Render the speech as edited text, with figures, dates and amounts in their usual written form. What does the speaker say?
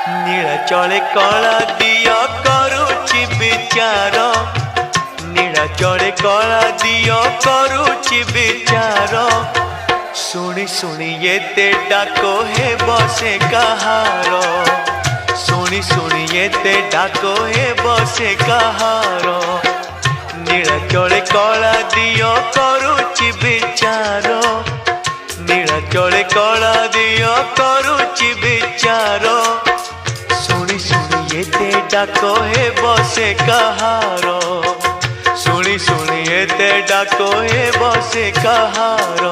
नीलाचले कला दिया करुची विचार नीलाचले कला दिया करुची विचार शुणी शुणी ये डाको हे बसे कहार शुणी शुणी ये डाको हे बसे कहार नीलाचले कला दिया करुची विचार नीलाचले कला दिया करुची विचार शुणी शुणी ये डाको हे बसे कहार शुणी शुणी ये डाको हे बसे कहार।